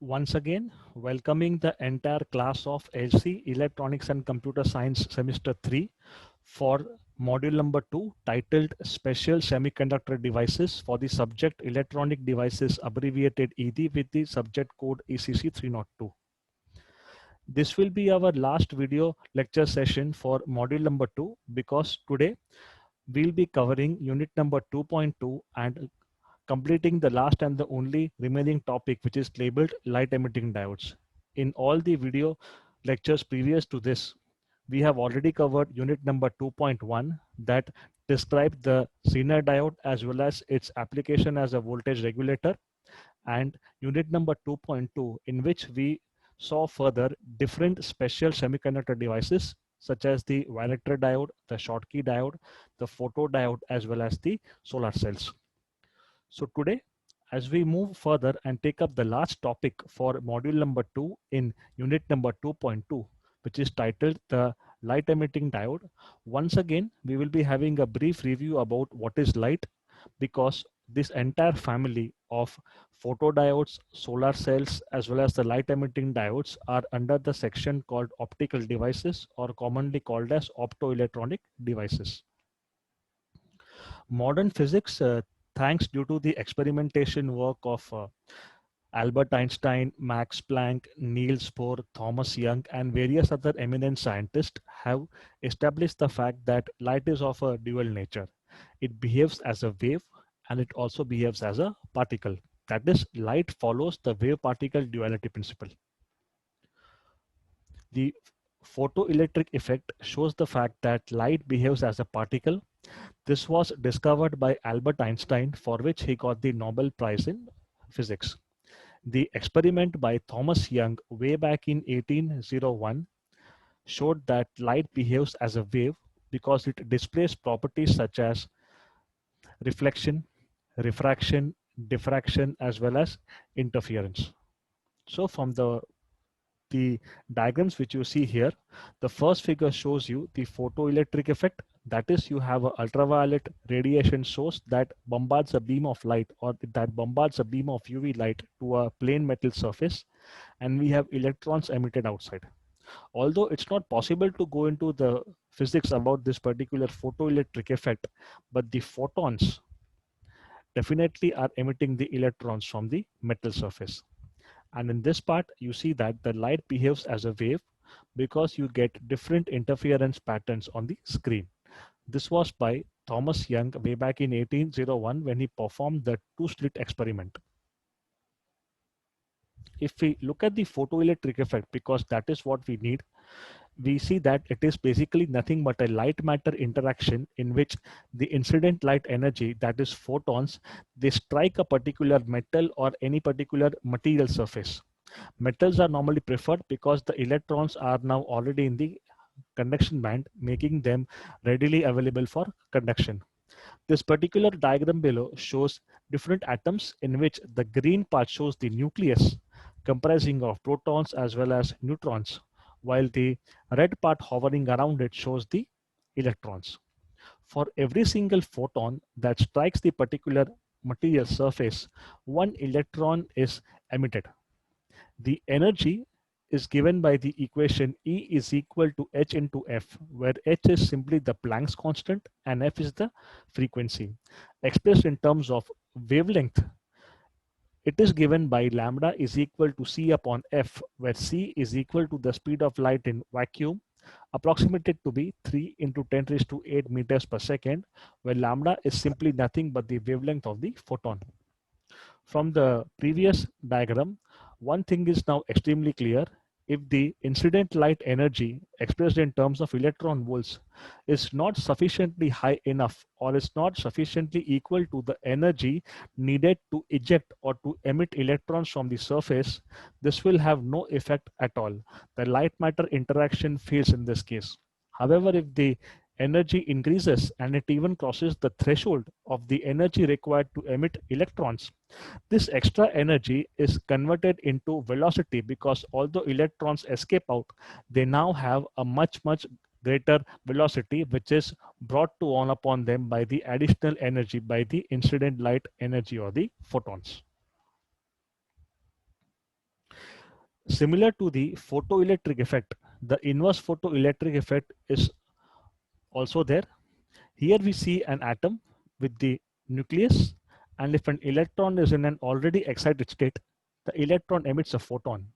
Once again, welcoming the entire class of LC Electronics and Computer Science Semester 3 for module number 2 titled Special Semiconductor Devices for the subject Electronic Devices abbreviated ED with the subject code ECC 302. This will be our last video lecture session for module number 2 because today we'll be covering unit number 2.2 and completing the last and the only remaining topic, which is labeled light emitting diodes. In all the video lectures previous to this, we have already covered unit number 2.1 that described the Zener diode as well as its application as a voltage regulator, and unit number 2.2 in which we saw further different special semiconductor devices such as the Wiener diode, the Schottky diode, the photodiode, as well as the solar cells. So today, as we move further and take up the last topic for module number 2 in unit number 2.2, which is titled the light emitting diode, once again, we will be having a brief review about what is light, because this entire family of photodiodes, solar cells, as well as the light emitting diodes are under the section called optical devices, or commonly called as optoelectronic devices. Modern physics, thanks due to the experimentation work of Albert Einstein, Max Planck, Niels Bohr, Thomas Young, and various other eminent scientists, have established the fact that light is of a dual nature. It behaves as a wave and it also behaves as a particle. That is, light follows the wave particle duality principle. The photoelectric effect shows the fact that light behaves as a particle. This was discovered by Albert Einstein, for which he got the Nobel Prize in Physics. The experiment by Thomas Young way back in 1801 showed that light behaves as a wave because it displays properties such as reflection, refraction, diffraction, as well as interference. So from the diagrams which you see here, the first figure shows you the photoelectric effect. That is, you have an ultraviolet radiation source that bombards a beam of light, or that bombards a beam of UV light to a plain metal surface, and we have electrons emitted outside. Although it's not possible to go into the physics about this particular photoelectric effect, but the photons definitely are emitting the electrons from the metal surface. And in this part, you see that the light behaves as a wave because you get different interference patterns on the screen. This was by Thomas Young way back in 1801 when he performed the two-slit experiment. If we look at the photoelectric effect, because that is what we need, we see that it is basically nothing but a light matter interaction in which the incident light energy, that is photons, they strike a particular metal or any particular material surface. Metals are normally preferred because the electrons are now already in the conduction band, making them readily available for conduction. This particular diagram below shows different atoms in which the green part shows the nucleus comprising of protons as well as neutrons, while the red part hovering around it shows the electrons. For every single photon that strikes the particular material surface, one electron is emitted. The energy is given by the equation E is equal to h into f, where h is simply the Planck's constant and f is the frequency. Expressed in terms of wavelength, it is given by lambda is equal to c upon f, where c is equal to the speed of light in vacuum, approximated to be 3 into 10 raised to 8 meters per second, where lambda is simply nothing but the wavelength of the photon. From the previous diagram, one thing is now extremely clear. If the incident light energy expressed in terms of electron volts is not sufficiently high enough, or is not sufficiently equal to the energy needed to eject or to emit electrons from the surface, this will have no effect at all. The light matter interaction fails in this case. However, if the energy increases and it even crosses the threshold of the energy required to emit electrons, this extra energy is converted into velocity, because although electrons escape out, they now have a much greater velocity, which is brought to on upon them by the additional energy, by the incident light energy or the photons. Similar to the photoelectric effect, the inverse photoelectric effect is also there. Here we see an atom with the nucleus, and if an electron is in an already excited state, the electron emits a photon.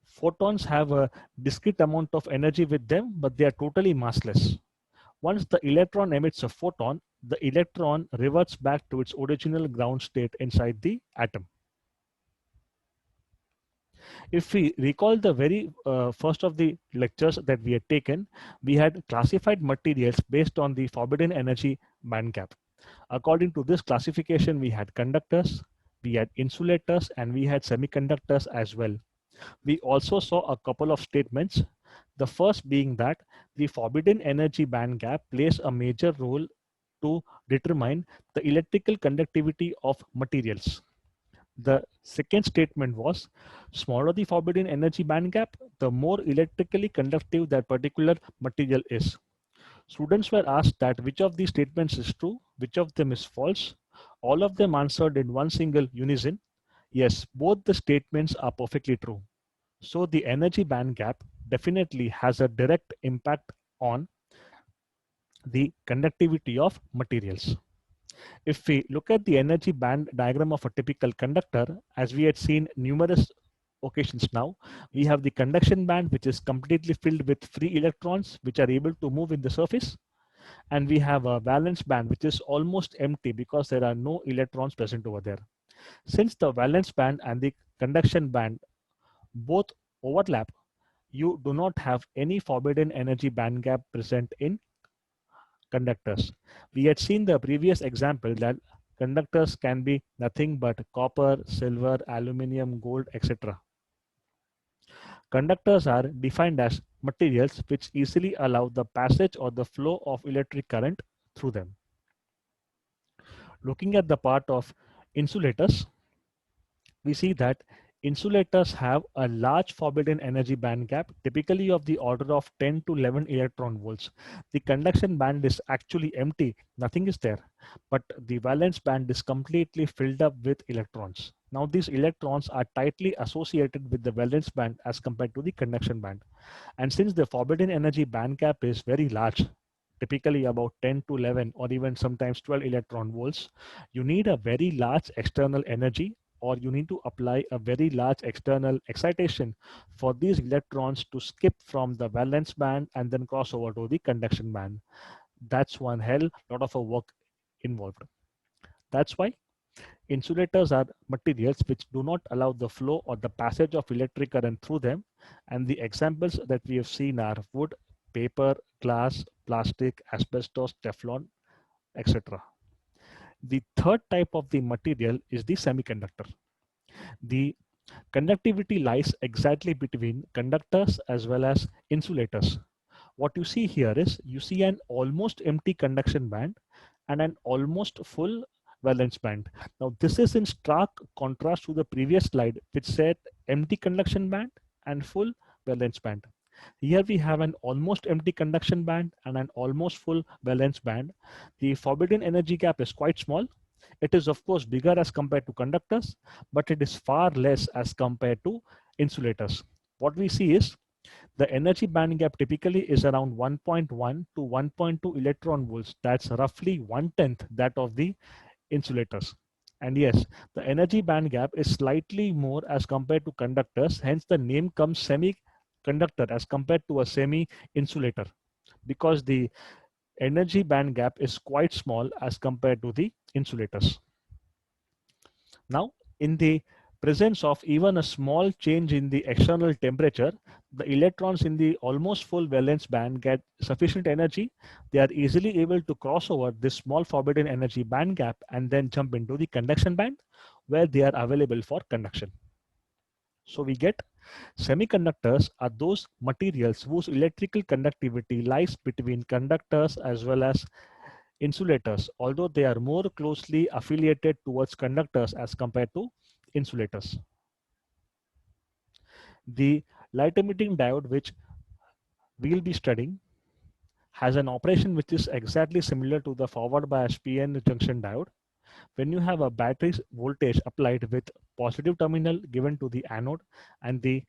Photons have a discrete amount of energy with them, but they are totally massless. Once the electron emits a photon, the electron reverts back to its original ground state inside the atom. If we recall the very first of the lectures that we had taken, we had classified materials based on the forbidden energy band gap. According to this classification, we had conductors, we had insulators, and we had semiconductors as well. We also saw a couple of statements. The first being that the forbidden energy band gap plays a major role to determine the electrical conductivity of materials. The second statement was, smaller the forbidden energy band gap, the more electrically conductive that particular material is. Students were asked that which of these statements is true, which of them is false. All of them answered in one single unison, yes, both the statements are perfectly true. So the energy band gap definitely has a direct impact on the conductivity of materials. If we look at the energy band diagram of a typical conductor, as we had seen numerous occasions now, we have the conduction band, which is completely filled with free electrons, which are able to move in the surface. And we have a valence band, which is almost empty because there are no electrons present over there. Since the valence band and the conduction band both overlap, you do not have any forbidden energy band gap present in conductors. We had seen the previous example that conductors can be nothing but copper, silver, aluminum, gold, etc. Conductors are defined as materials which easily allow the passage or the flow of electric current through them. Looking at the part of insulators, we see that insulators have a large forbidden energy band gap, typically of the order of 10 to 11 electron volts. The conduction band is actually empty, nothing is there, but the valence band is completely filled up with electrons. Now these electrons are tightly associated with the valence band as compared to the conduction band. And since the forbidden energy band gap is very large, typically about 10 to 11 or even sometimes 12 electron volts, you need a very large external energy, or you need to apply a very large external excitation for these electrons to skip from the valence band and then cross over to the conduction band. That's one hell lot of a work involved. That's why insulators are materials which do not allow the flow or the passage of electric current through them. And the examples that we have seen are wood, paper, glass, plastic, asbestos, Teflon, etc. The third type of the material is the semiconductor. The conductivity lies exactly between conductors as well as insulators. What you see here is you see an almost empty conduction band and an almost full valence band. Now this is in stark contrast to the previous slide, which said empty conduction band and full valence band. Here we have an almost empty conduction band and an almost full valence band. The forbidden energy gap is quite small. It is of course bigger as compared to conductors, but it is far less as compared to insulators. What we see is the energy band gap typically is around 1.1 to 1.2 electron volts. That's roughly 1/10 that of the insulators. And yes, the energy band gap is slightly more as compared to conductors. Hence, the name comes semiconductor as compared to a semi-insulator, because the energy band gap is quite small as compared to the insulators. Now, in the presence of even a small change in the external temperature, the electrons in the almost full valence band get sufficient energy. They are easily able to cross over this small forbidden energy band gap and then jump into the conduction band, where they are available for conduction. So we get semiconductors are those materials whose electrical conductivity lies between conductors as well as insulators, although they are more closely affiliated towards conductors as compared to insulators. The light emitting diode, which we'll be studying, has an operation which is exactly similar to the forward bias PN junction diode. When you have a battery's voltage applied with positive terminal given to the anode and the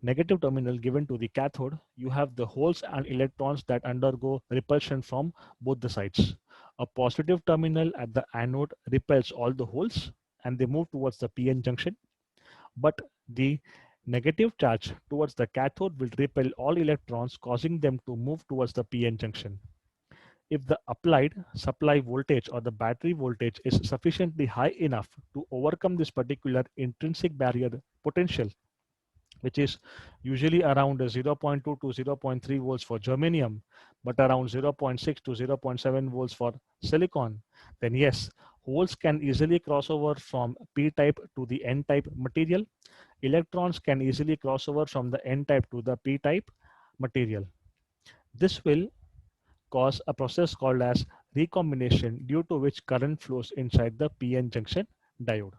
negative terminal given to the cathode, you have the holes and electrons that undergo repulsion from both the sides. A positive terminal at the anode repels all the holes and they move towards the PN junction, but the negative charge towards the cathode will repel all electrons, causing them to move towards the PN junction. If the applied supply voltage or the battery voltage is sufficiently high enough to overcome this particular intrinsic barrier potential, which is usually around 0.2 to 0.3 volts for germanium, but around 0.6 to 0.7 volts for silicon, then yes, holes can easily cross over from p-type to the n-type material. Electrons can easily cross over from the n-type to the p-type material. This will cause a process called as recombination, due to which current flows inside the PN junction diode.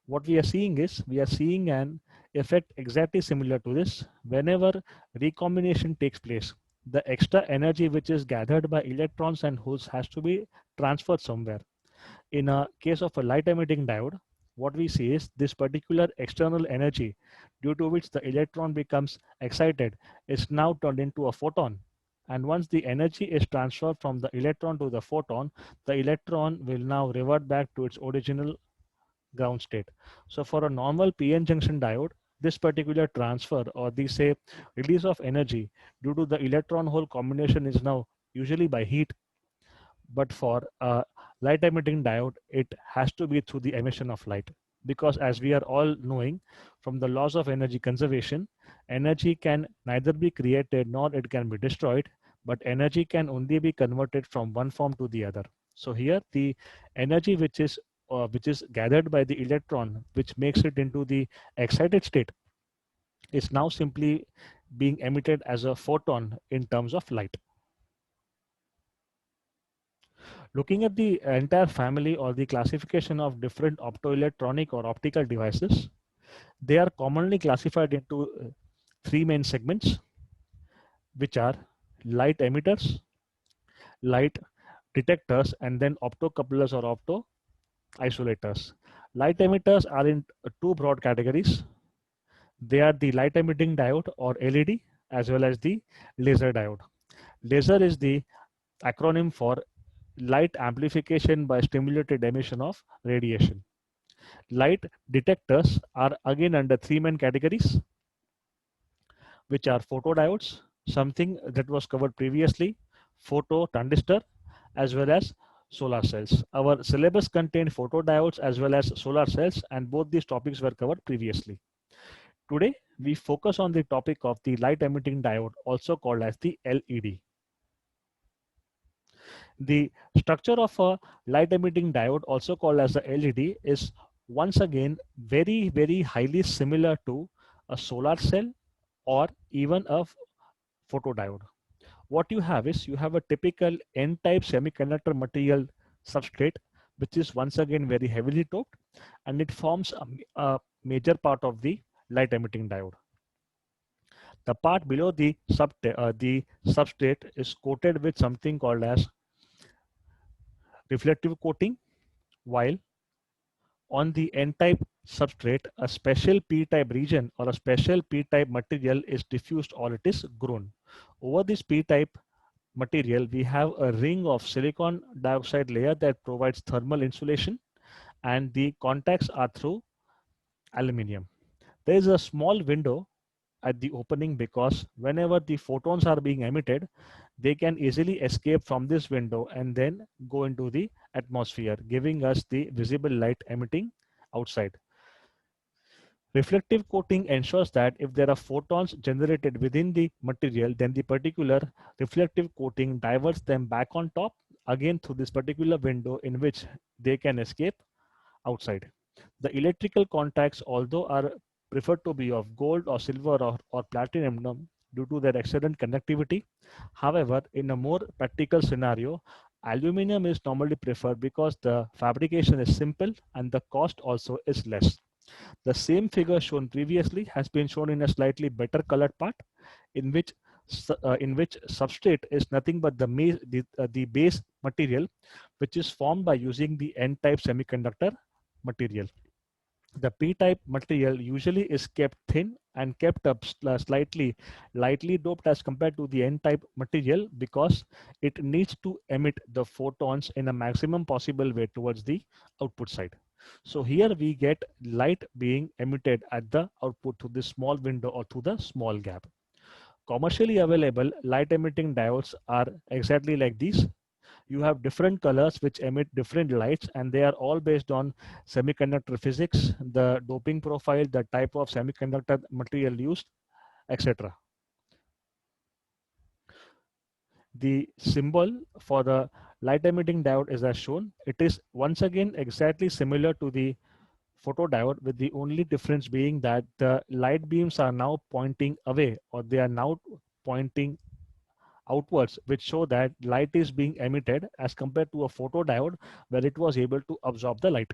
What we are seeing is, we are seeing an effect exactly similar to this. Whenever recombination takes place, the extra energy which is gathered by electrons and holes has to be transferred somewhere. In a case of a light emitting diode, what we see is this particular external energy, due to which the electron becomes excited, is now turned into a photon. And once the energy is transferred from the electron to the photon, the electron will now revert back to its original ground state. So for a normal PN junction diode, this particular transfer, or the say release of energy due to the electron hole combination, is now usually by heat. But for a light emitting diode, it has to be through the emission of light, because as we are all knowing from the laws of energy conservation, energy can neither be created nor it can be destroyed, but energy can only be converted from one form to the other. So here the energy which is gathered by the electron, which makes it into the excited state, is now simply being emitted as a photon in terms of light. Looking at the entire family or the classification of different optoelectronic or optical devices, they are commonly classified into three main segments, which are light emitters, light detectors, and then optocouplers or opto isolators. Light emitters are in two broad categories. They are the light emitting diode or LED, as well as the laser diode. Laser is the acronym for light amplification by stimulated emission of radiation. Light detectors are again under three main categories, which are photodiodes, something that was covered previously, photo transistor, as well as solar cells. Our syllabus contained photodiodes as well as solar cells, and both these topics were covered previously. Today, we focus on the topic of the light emitting diode, also called as the LED. The structure of a light emitting diode, also called as the LED, is once again very, very highly similar to a solar cell or even a photodiode. What you have is, you have a typical N-type semiconductor material substrate, which is once again very heavily doped, and it forms a major part of the light emitting diode. The part below the substrate is coated with something called as reflective coating, while on the N-type substrate, a special P-type region or a special P-type material is diffused, or it is grown. Over this P-type material, we have a ring of silicon dioxide layer that provides thermal insulation, and the contacts are through aluminum. There is a small window at the opening, because whenever the photons are being emitted, they can easily escape from this window and then go into the atmosphere, giving us the visible light emitting outside. Reflective coating ensures that if there are photons generated within the material, then the particular reflective coating diverts them back on top, again through this particular window in which they can escape outside. The electrical contacts, although are preferred to be of gold or silver or platinum due to their excellent conductivity. However, in a more practical scenario, aluminum is normally preferred because the fabrication is simple and the cost also is less. The same figure shown previously has been shown in a slightly better colored part, in which in which substrate is nothing but the base material, which is formed by using the N-type semiconductor material. The P-type material usually is kept thin and kept up slightly lightly doped as compared to the N-type material because it needs to emit the photons in a maximum possible way towards the output side. So here we get light being emitted at the output through this small window or through the small gap. Commercially available light emitting diodes are exactly like these. You have different colors which emit different lights, and they are all based on semiconductor physics, the doping profile, the type of semiconductor material used, etc. The symbol for the light emitting diode is as shown. It is once again exactly similar to the photodiode, with the only difference being that the light beams are now pointing away, or they are now pointing outwards, which show that light is being emitted as compared to a photodiode where it was able to absorb the light.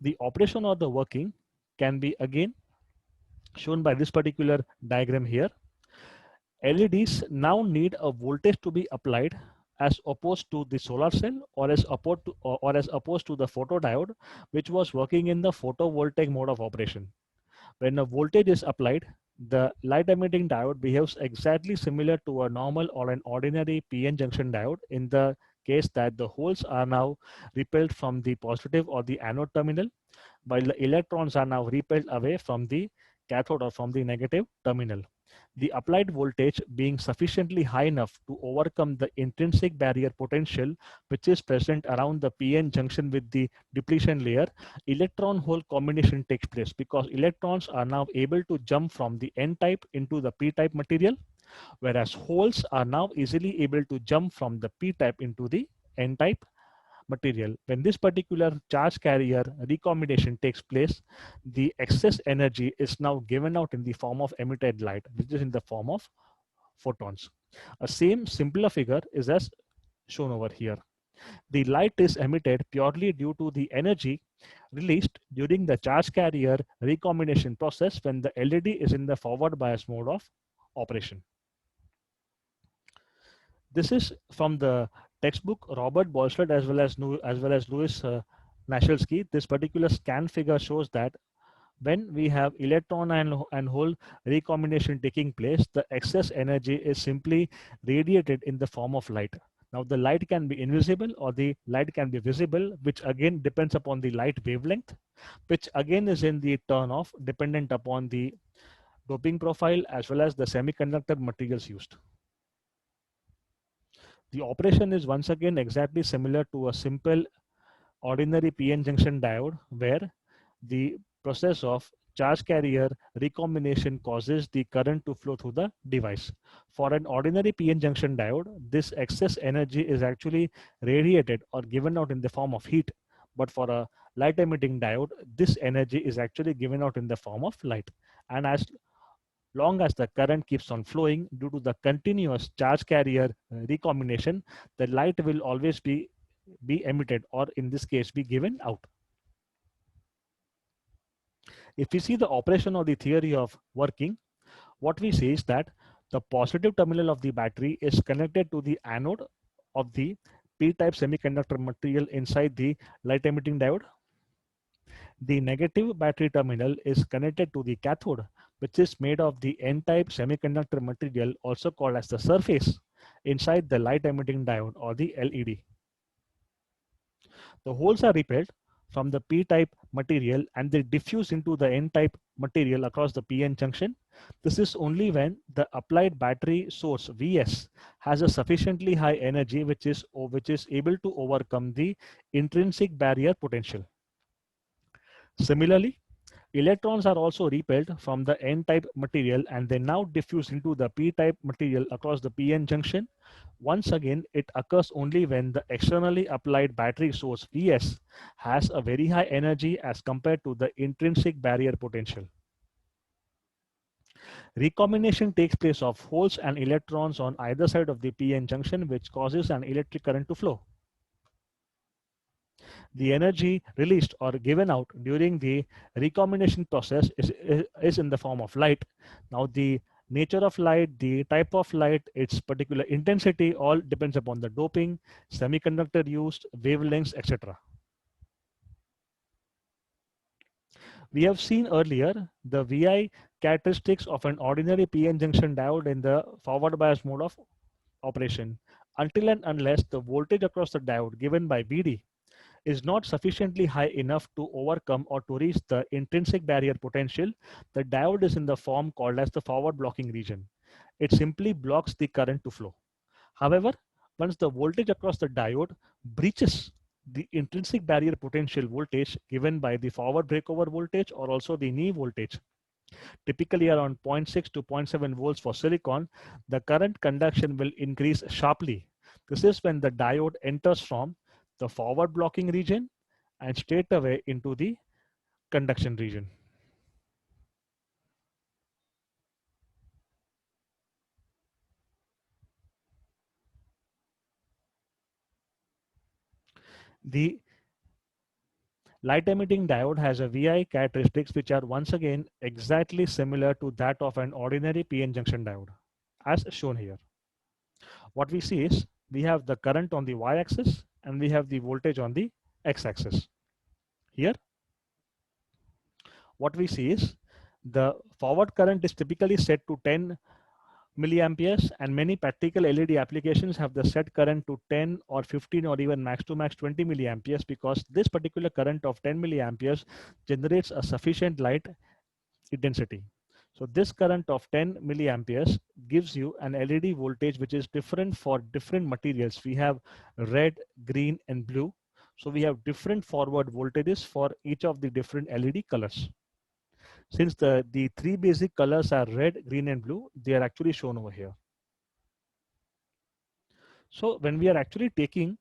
The operation or the working can be again shown by this particular diagram here. LEDs now need a voltage to be applied as opposed to the solar cell, or as opposed to the photodiode, which was working in the photovoltaic mode of operation. When a voltage is applied, the light emitting diode behaves exactly similar to a normal or an ordinary PN junction diode, in the case that the holes are now repelled from the positive or the anode terminal, while the electrons are now repelled away from the cathode or from the negative terminal. The applied voltage being sufficiently high enough to overcome the intrinsic barrier potential which is present around the PN junction with the depletion layer, electron hole combination takes place because electrons are now able to jump from the N type into the P type material, whereas holes are now easily able to jump from the P type into the N type material. When this particular charge carrier recombination takes place, the excess energy is now given out in the form of emitted light, which is in the form of photons. A same simpler figure is as shown over here. The light is emitted purely due to the energy released during the charge carrier recombination process when the LED is in the forward bias mode of operation. This is from the textbook Robert Boylston as well as Louis Nashelski. This particular scan figure shows that when we have electron and hole recombination taking place, the excess energy is simply radiated in the form of light. Now the light can be invisible or the light can be visible, which again depends upon the light wavelength, which again is in the turn off dependent upon the doping profile as well as the semiconductor materials used. The operation is once again exactly similar to a simple ordinary PN junction diode, where the process of charge carrier recombination causes the current to flow through the device. For an ordinary PN junction diode, this excess energy is actually radiated or given out in the form of heat. But for a light emitting diode, this energy is actually given out in the form of light. And as long as the current keeps on flowing due to the continuous charge carrier recombination, the light will always be emitted, or in this case be given out. If we see the operation or the theory of working, what we see is that the positive terminal of the battery is connected to the anode of the P-type semiconductor material inside the light emitting diode. The negative battery terminal is connected to the cathode, which is made of the N-type semiconductor material, also called as the surface, inside the light emitting diode or the LED. The holes are repelled from the P-type material and they diffuse into the N-type material across the PN junction. This is only when the applied battery source Vs has a sufficiently high energy which is able to overcome the intrinsic barrier potential. Similarly, electrons are also repelled from the N-type material and they now diffuse into the P-type material across the PN junction. Once again, it occurs only when the externally applied battery source Vs has a very high energy as compared to the intrinsic barrier potential. Recombination takes place of holes and electrons on either side of the PN junction, which causes an electric current to flow. The energy released or given out during the recombination process is in the form of light. Now the nature of light, the type of light, its particular intensity, all depends upon the doping, semiconductor used, wavelengths, etc. We have seen earlier the VI characteristics of an ordinary PN junction diode in the forward bias mode of operation. Until and unless the voltage across the diode given by VD is not sufficiently high enough to overcome or to reach the intrinsic barrier potential, the diode is in the form called as the forward blocking region. It simply blocks the current to flow. However, once the voltage across the diode breaches the intrinsic barrier potential voltage given by the forward breakover voltage or also the knee voltage, typically around zero point 0.6 to zero point 0.7 volts for silicon, the current conduction will increase sharply. This is when the diode enters from the forward blocking region and straight away into the conduction region. The light emitting diode has a VI characteristics which are once again exactly similar to that of an ordinary PN junction diode, as shown here. What we see is we have the current on the y-axis and we have the voltage on the x-axis. Here, what we see is the forward current is typically set to 10 milliamperes, and many practical LED applications have the set current to 10 or 15 or even max to max 20 milliamperes, because this particular current of 10 milliamperes generates a sufficient light intensity. So this current of 10 milliamperes gives you an LED voltage which is different for different materials. We have red, green and blue. So we have different forward voltages for each of the different LED colors. Since the three basic colors are red, green and blue, they are actually shown over here. So when we are actually taking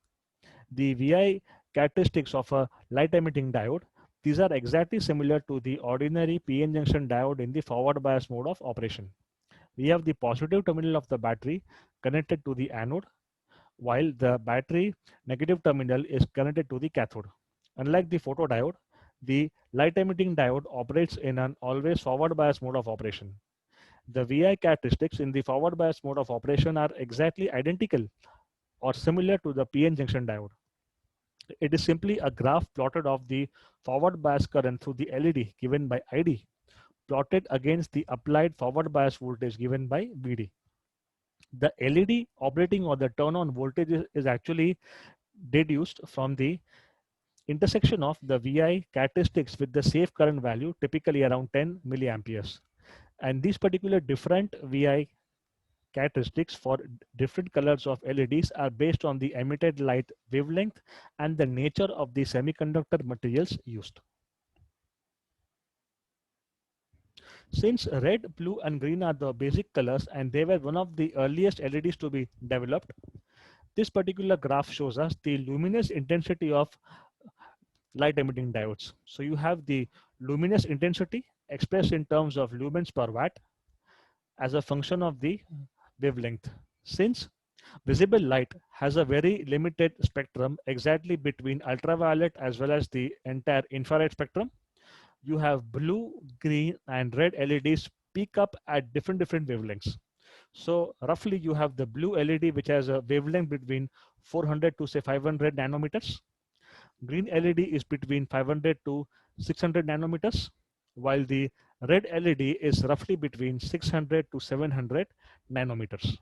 the VI characteristics of a light emitting diode, these are exactly similar to the ordinary PN junction diode in the forward bias mode of operation. We have the positive terminal of the battery connected to the anode, while the battery negative terminal is connected to the cathode. Unlike the photodiode, the light emitting diode operates in an always forward bias mode of operation. The VI characteristics in the forward bias mode of operation are exactly identical or similar to the PN junction diode. It is simply a graph plotted of the forward bias current through the LED given by ID, plotted against the applied forward bias voltage given by VD. The LED operating or the turn on voltage is actually deduced from the intersection of the VI characteristics with the safe current value, typically around 10 milliamperes. And these particular different VI characteristics for different colors of LEDs are based on the emitted light wavelength and the nature of the semiconductor materials used. Since red, blue and green are the basic colors and they were one of the earliest LEDs to be developed, this particular graph shows us the luminous intensity of light emitting diodes. So you have the luminous intensity expressed in terms of lumens per watt as a function of the wavelength. Since visible light has a very limited spectrum exactly between ultraviolet as well as the entire infrared spectrum, you have blue, green and red LEDs peak up at different wavelengths. So roughly you have the blue LED which has a wavelength between 400 to say 500 nanometers. Green LED is between 500 to 600 nanometers, while the red LED is roughly between 600 to 700 nanometers.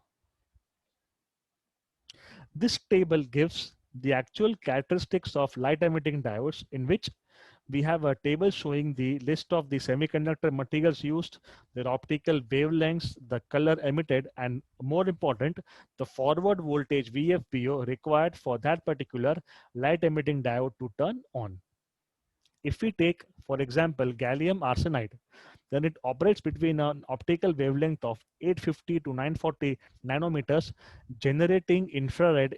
This table gives the actual characteristics of light emitting diodes, in which we have a table showing the list of the semiconductor materials used, their optical wavelengths, the color emitted, and more important, the forward voltage VFBO required for that particular light emitting diode to turn on. If we take, for example, gallium arsenide, then it operates between an optical wavelength of 850 to 940 nanometers, generating infrared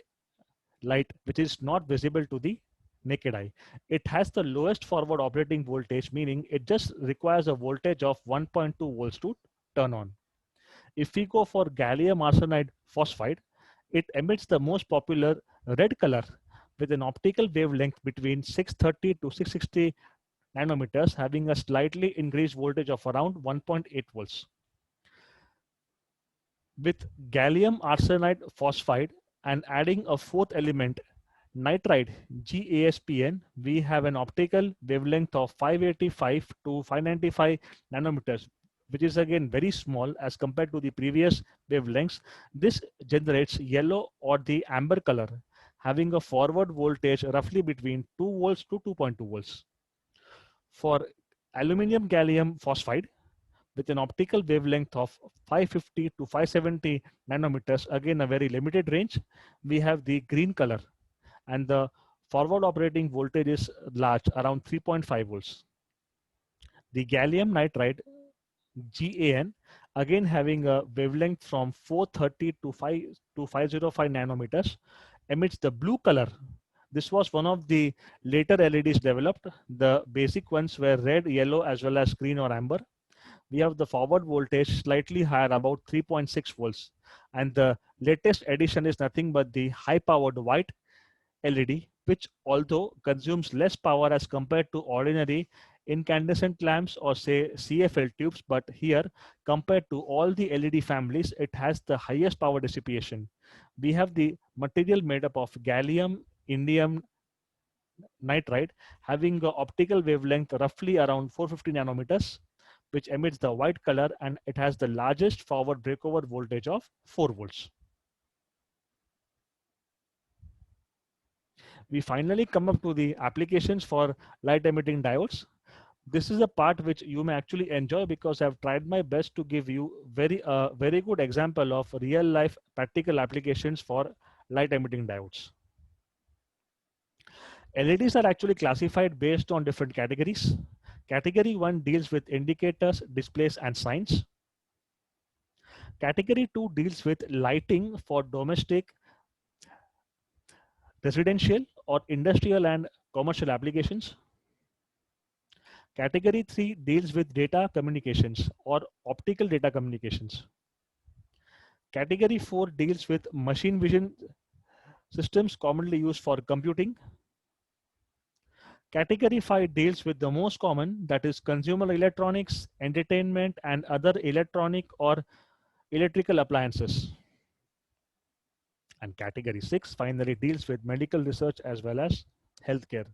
light which is not visible to the naked eye. It has the lowest forward operating voltage, meaning it just requires a voltage of 1.2 volts to turn on. If we go for gallium arsenide phosphide, it emits the most popular red color with an optical wavelength between 630 to 660 nanometers, having a slightly increased voltage of around 1.8 volts. With gallium arsenide phosphide and adding a fourth element, nitride GASPN, we have an optical wavelength of 585 to 595 nanometers, which is again very small as compared to the previous wavelengths. This generates yellow or the amber color, having a forward voltage roughly between 2 volts to 2.2 volts. For aluminum gallium phosphide, with an optical wavelength of 550 to 570 nanometers, again a very limited range, we have the green color, and the forward operating voltage is large, around 3.5 volts. The gallium nitride GAN, again having a wavelength from 430 to 505 nanometers, emits the blue color. This was one of the later LEDs developed. The basic ones were red, yellow, as well as green or amber. We have the forward voltage slightly higher, about 3.6 volts. And the latest addition is nothing but the high powered white LED, which although consumes less power as compared to ordinary incandescent lamps or say CFL tubes, but here compared to all the LED families, it has the highest power dissipation. We have the material made up of gallium, indium nitride, having an optical wavelength roughly around 450 nanometers, which emits the white color, and it has the largest forward breakover voltage of 4 volts. We finally come up to the applications for light emitting diodes. This is a part which you may actually enjoy because I've tried my best to give you very good example of real life practical applications for light emitting diodes. LEDs are actually classified based on different categories. Category 1 deals with indicators, displays, and signs. Category 2 deals with lighting for domestic, residential, or industrial and commercial applications. Category 3 deals with data communications or optical data communications. Category 4 deals with machine vision systems commonly used for computing. Category 5 deals with the most common, that is consumer electronics, entertainment, and other electronic or electrical appliances. And category 6 finally deals with medical research as well as healthcare.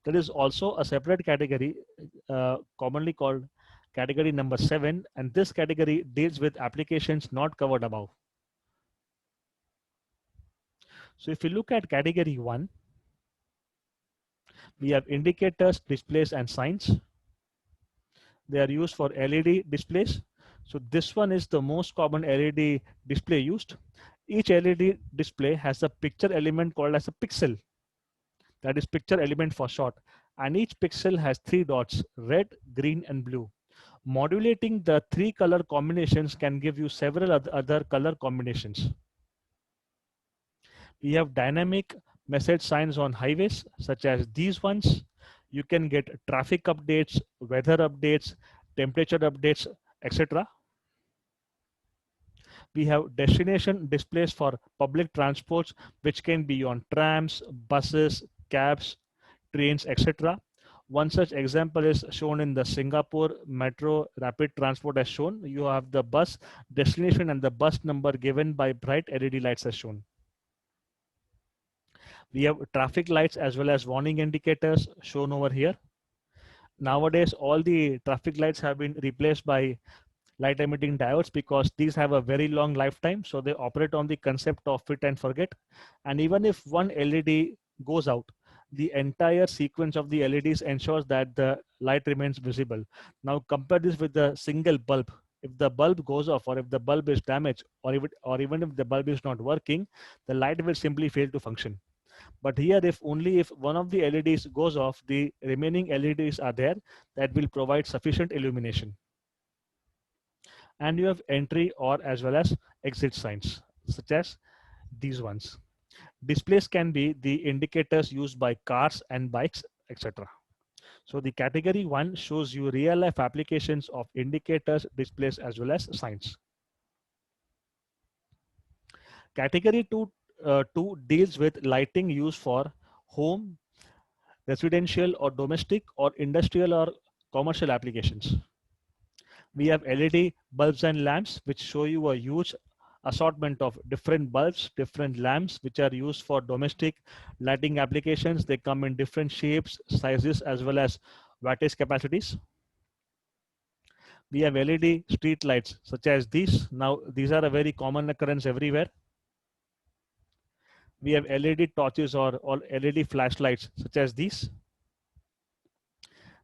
There is also a separate category commonly called category number 7, and this category deals with applications not covered above. So if you look at category 1, we have indicators, displays, and signs. They are used for LED displays. So this one is the most common LED display used. Each LED display has a picture element called as a pixel. That is picture element for short. And each pixel has 3 dots, red, green, and blue. Modulating the 3 color combinations can give you several other color combinations. We have dynamic message signs on highways, such as these ones. You can get traffic updates, weather updates, temperature updates, etc. We have destination displays for public transports, which can be on trams, buses, cabs, trains, etc. One such example is shown in the Singapore Metro Rapid Transport as shown. You have the bus destination and the bus number given by bright LED lights as shown. We have traffic lights as well as warning indicators shown over here. Nowadays, all the traffic lights have been replaced by light emitting diodes because these have a very long lifetime. So they operate on the concept of fit and forget. And even if one LED goes out, the entire sequence of the LEDs ensures that the light remains visible. Now compare this with the single bulb. If the bulb goes off or if the bulb is damaged or even if the bulb is not working, the light will simply fail to function. But here, if only if one of the LEDs goes off, the remaining LEDs are there that will provide sufficient illumination. And you have entry or as well as exit signs, such as these ones. Displays can be the indicators used by cars and bikes, etc. So the category 1 shows you real life applications of indicators, displays, as well as signs. Category 2 deals with lighting used for home, residential or domestic or industrial or commercial applications. We have LED bulbs and lamps, which show you a huge assortment of different bulbs, different lamps, which are used for domestic lighting applications. They come in different shapes, sizes, as well as wattage capacities. We have LED street lights such as these. Now, these are a very common occurrence everywhere. We have LED torches or LED flashlights such as these.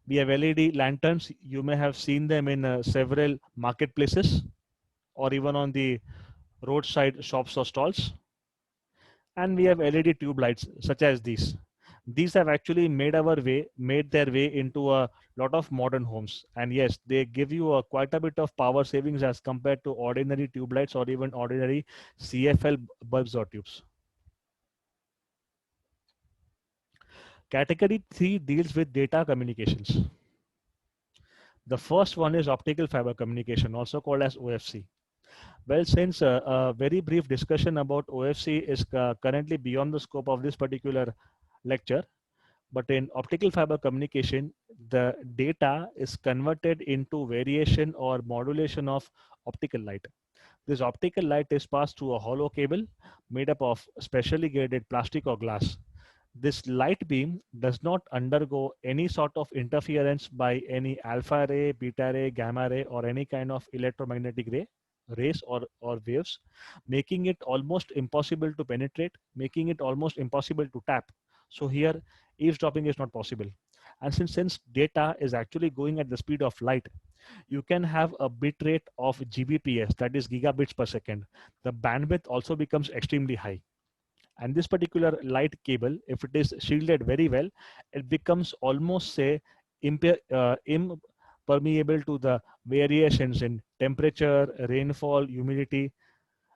We have LED lanterns. You may have seen them in several marketplaces or even on the roadside shops or stalls. And we have LED tube lights such as these. These have actually made their way into a lot of modern homes. And yes, they give you quite a bit of power savings as compared to ordinary tube lights or even ordinary CFL bulbs or tubes. Category 3 deals with data communications. The first one is optical fiber communication, also called as OFC. Well, since a very brief discussion about OFC is currently beyond the scope of this particular lecture, but in optical fiber communication, the data is converted into variation or modulation of optical light. This optical light is passed through a hollow cable made up of specially graded plastic or glass. This light beam does not undergo any sort of interference by any alpha ray, beta ray, gamma ray, or any kind of electromagnetic rays or waves, making it almost impossible to penetrate, making it almost impossible to tap. So here, eavesdropping is not possible. And since data is actually going at the speed of light, you can have a bit rate of GBps, that is gigabits per second. The bandwidth also becomes extremely high. And this particular light cable, if it is shielded very well, it becomes almost say impermeable to the variations in temperature, rainfall, humidity,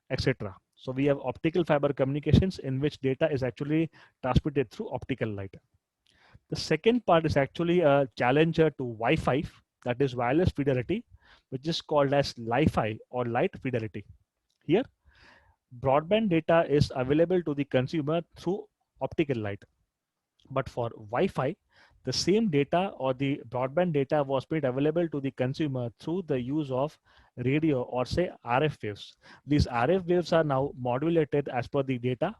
etc. So we have optical fiber communications in which data is actually transmitted through optical light. The second part is actually a challenger to Wi-Fi, that is wireless fidelity, which is called as Li-Fi or light fidelity. Here, broadband data is available to the consumer through optical light. But for Wi-Fi, the same data or the broadband data was made available to the consumer through the use of radio or say RF waves. These RF waves are now modulated as per the data,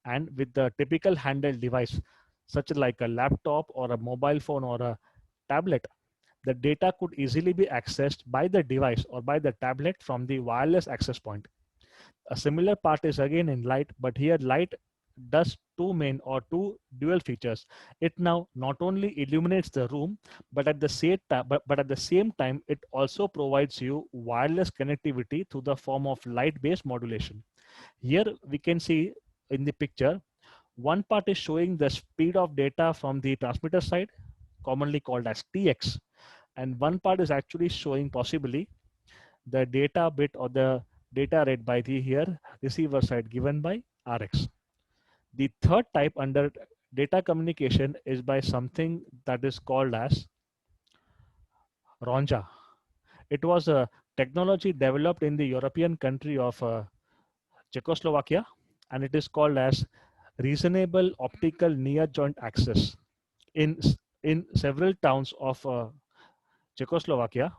and with the typical handheld device, such like a laptop or a mobile phone or a tablet, the data could easily be accessed by the device or by the tablet from the wireless access point. A similar part is again in light, but here light does two main or two dual features. It now not only illuminates the room, but at the same time, but at the same time, it also provides you wireless connectivity through the form of light-based modulation. Here we can see in the picture, one part is showing the speed of data from the transmitter side, commonly called as TX, and one part is actually showing possibly the data bit or the data rate by the here receiver side given by RX. The third type under data communication is by something that is called as RONJA. It was a technology developed in the European country of Czechoslovakia, and it is called as reasonable optical near joint access. In, in several towns of Czechoslovakia,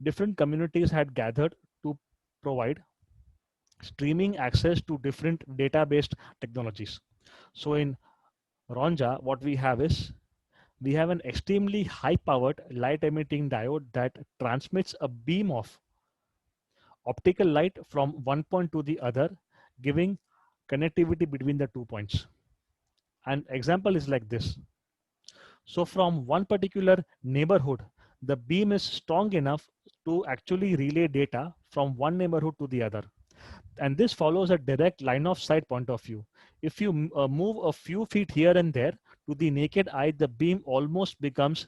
different communities had gathered to provide streaming access to different data-based technologies. So in Ronja, what we have is we have an extremely high-powered light-emitting diode that transmits a beam of optical light from one point to the other, giving connectivity between the 2 points. An example is like this. So from one particular neighborhood, the beam is strong enough to actually relay data from one neighborhood to the other. And this follows a direct line of sight point of view. If you move a few feet here and there, to the naked eye, the beam almost becomes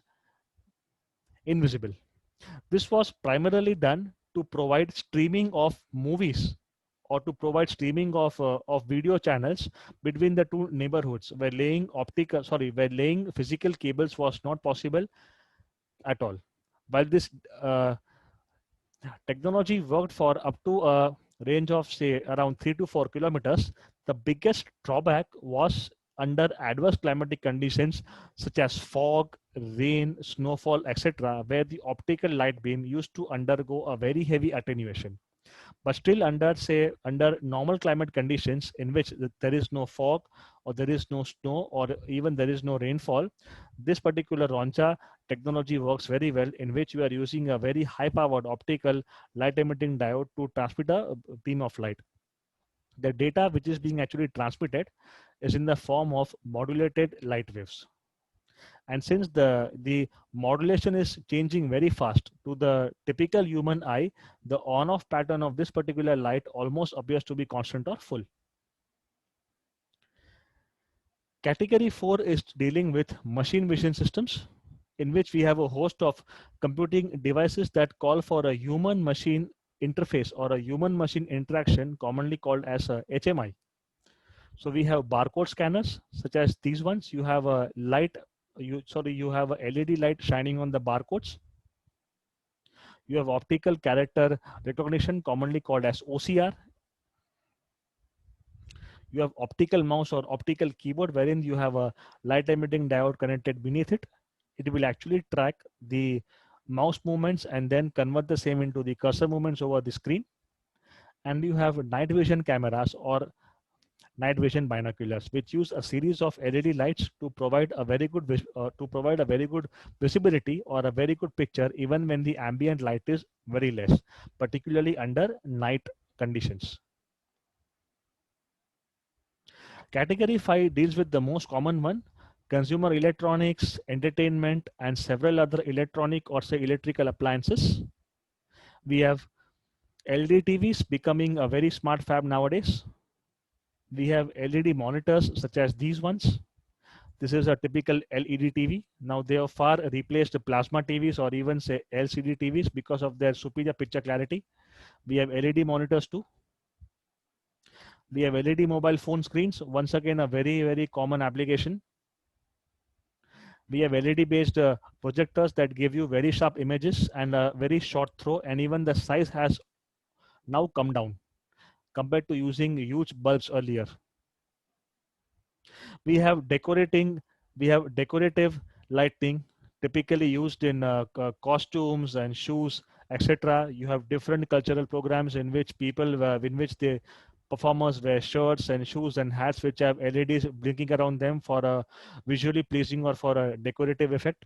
invisible. This was primarily done to provide streaming of movies or to provide streaming of video channels between the two neighborhoods where laying physical cables was not possible at all. While this technology worked for up to a range of say around 3 to 4 kilometers, the biggest drawback was under adverse climatic conditions such as fog, rain, snowfall, etc., where the optical light beam used to undergo a very heavy attenuation. But still, under say under normal climate conditions in which there is no fog, or there is no snow, or even there is no rainfall, this particular Roncha technology works very well, in which we are using a very high powered optical light emitting diode to transmit a beam of light. The data which is being actually transmitted is in the form of modulated light waves. And since the modulation is changing very fast to the typical human eye, the on off pattern of this particular light almost appears to be constant or full. Category 4 is dealing with machine vision systems, in which we have a host of computing devices that call for a human machine interface or a human machine interaction, commonly called as a HMI. So we have barcode scanners such as these ones. You have a light, you have a LED light shining on the barcodes. You have optical character recognition, commonly called as OCR. You have optical mouse or optical keyboard, wherein you have a light emitting diode connected beneath it. It will actually track the mouse movements and then convert the same into the cursor movements over the screen. And you have night vision cameras or night vision binoculars, which use a series of LED lights to provide a very good visibility or a very good picture, even when the ambient light is very less, particularly under night conditions. Category 5 deals with the most common one: consumer electronics, entertainment, and several other electronic or say electrical appliances. We have LED TVs becoming a very smart fab nowadays. We have LED monitors such as these ones. This is a typical LED TV. Now they have far replaced plasma TVs or even say LCD TVs because of their superior picture clarity. We have LED monitors too. We have LED mobile phone screens. Once again, a very common application. We have LED based projectors that give you very sharp images and a very short throw, and even the size has now come down compared to using huge bulbs earlier. We have decorative lighting, typically used in costumes and shoes, etc. You have different cultural programs in which the performers wear shirts and shoes and hats which have LEDs blinking around them for a visually pleasing or for a decorative effect.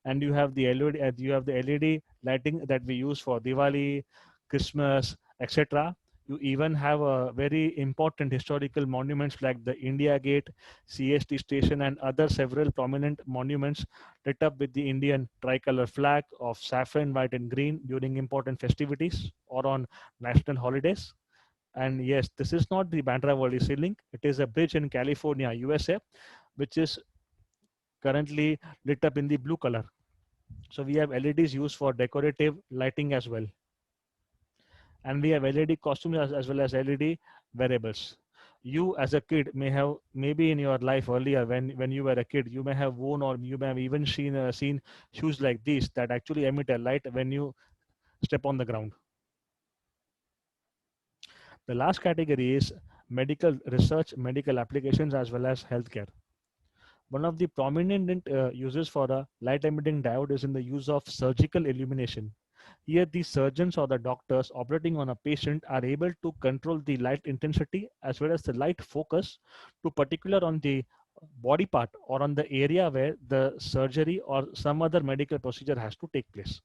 And you have the LED lighting that we use for Diwali, Christmas, etc. You even have a very important historical monuments like the India Gate, CST station, and other several prominent monuments lit up with the Indian tricolor flag of saffron, white, and green during important festivities or on national holidays. And yes, this is not the Bandra World Ceiling. It is a bridge in California, USA, which is currently lit up in the blue color. So we have LEDs used for decorative lighting as well. And we have LED costumes as well as LED wearables. You as a kid may have, maybe in your life earlier when you were a kid, you may have worn or you may have even seen shoes like these that actually emit a light when you step on the ground. The last category is medical research, medical applications, as well as healthcare. One of the prominent uses for a light emitting diode is in the use of surgical illumination. Here, the surgeons or the doctors operating on a patient are able to control the light intensity as well as the light focus to particular on the body part or on the area where the surgery or some other medical procedure has to take place.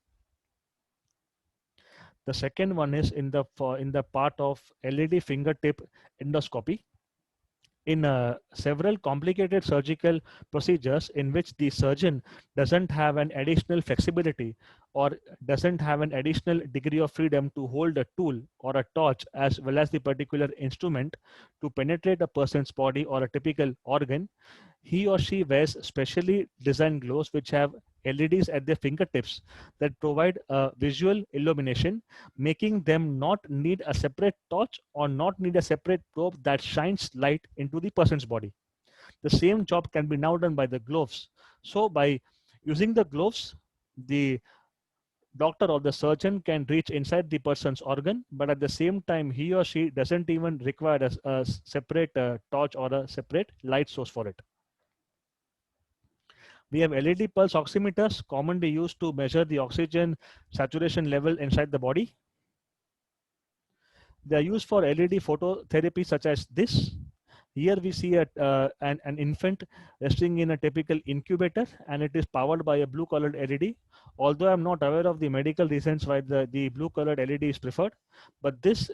The second one is in the part of LED fingertip endoscopy. In several complicated surgical procedures in which the surgeon doesn't have an additional flexibility or doesn't have an additional degree of freedom to hold a tool or a torch as well as the particular instrument to penetrate a person's body or a typical organ, he or she wears specially designed gloves which have LEDs at their fingertips that provide a visual illumination, making them not need a separate torch or not need a separate probe that shines light into the person's body. The same job can be now done by the gloves. So by using the gloves, the doctor or the surgeon can reach inside the person's organ, but at the same time, he or she doesn't even require a separate torch or a separate light source for it. We have LED pulse oximeters, commonly used to measure the oxygen saturation level inside the body. They are used for LED phototherapy such as this. Here we see an infant resting in a typical incubator, and it is powered by a blue colored LED. Although I'm not aware of the medical reasons why the blue colored LED is preferred, but this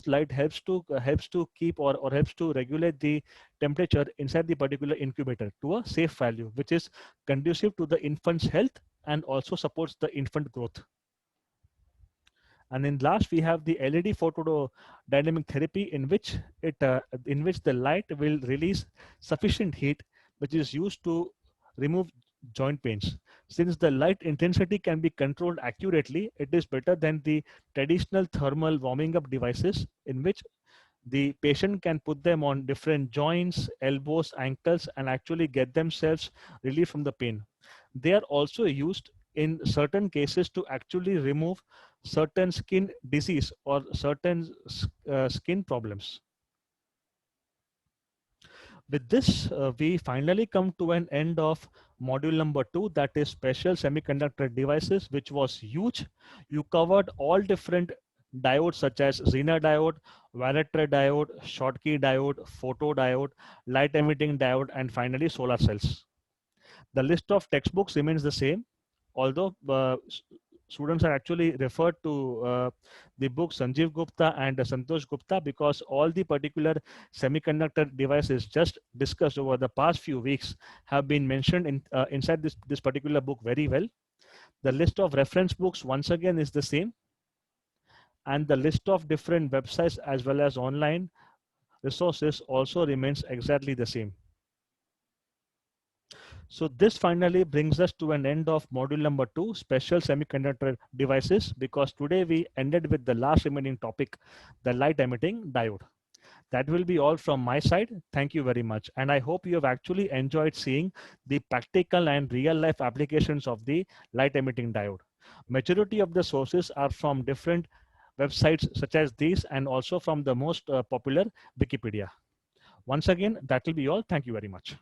light helps to keep or helps to regulate the temperature inside the particular incubator to a safe value, which is conducive to the infant's health and also supports the infant growth. And in last, we have the LED photodynamic therapy, in which the light will release sufficient heat, which is used to remove joint pains. Since the light intensity can be controlled accurately, it is better than the traditional thermal warming up devices, in which the patient can put them on different joints, elbows, ankles, and actually get themselves relief from the pain. They are also used in certain cases to actually remove certain skin disease or certain skin problems. With this, we finally come to an end of module number 2, that is special semiconductor devices, which was huge. You covered all different diodes such as Zener diode, Valatre diode, Schottky diode, photodiode, light emitting diode, and finally solar cells. The list of textbooks remains the same, although students are actually referred to the book Sanjeev Gupta and Santosh Gupta, because all the particular semiconductor devices just discussed over the past few weeks have been mentioned inside this particular book very well. The list of reference books once again is the same, and the list of different websites as well as online resources also remains exactly the same. So this finally brings us to an end of module number 2, special semiconductor devices, because today we ended with the last remaining topic, the light emitting diode. That will be all from my side. Thank you very much. And I hope you have actually enjoyed seeing the practical and real life applications of the light emitting diode. Majority of the sources are from different websites such as these, and also from the most popular Wikipedia. Once again, that will be all. Thank you very much.